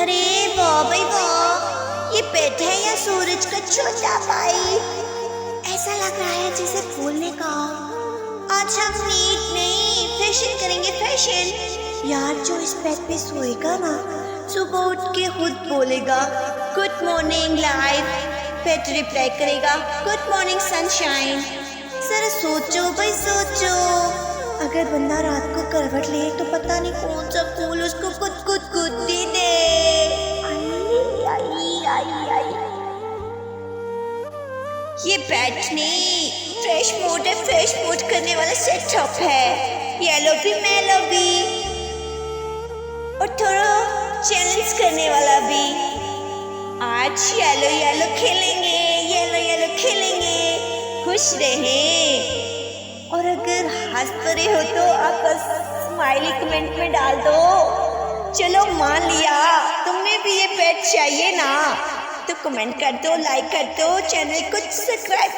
अरे वाह भाई वाह, ये पेट है या सूरज का छोटा भाई? ऐसा लग रहा है जैसे बोलने का। आज हम नीट नहीं फैशन करेंगे, फैशन। यार जो इस बेड पे सोएगा ना, सुबह उठ के खुद बोलेगा गुड मॉर्निंग लाइफ, पेट रिप्लाई करेगा गुड मॉर्निंग सनशाइन। जरा सोचो भाई सोचो, अगर बंदा रात को करवट ले तो पता नहीं कौन सा फूल उसको कुछ कुछ गुद्दी दे। आई, आई, आई। ये बैट नहीं, फ्रेश मूड है, फ्रेश मूड करने वाला सेटअप है। येलो भी मेलो भी और थोड़ा चैलेंज करने वाला भी। आज येलो येलो खेलेंगे, येलो येलो खेलेंगे, खुश रहें। और अगर हंस पड़े हो तो आप स्माइली कमेंट में डाल दो। चलो मान लिया तुम्हें भी ये पेट चाहिए ना, तो कमेंट कर दो, लाइक कर दो, चैनल को सब्सक्राइब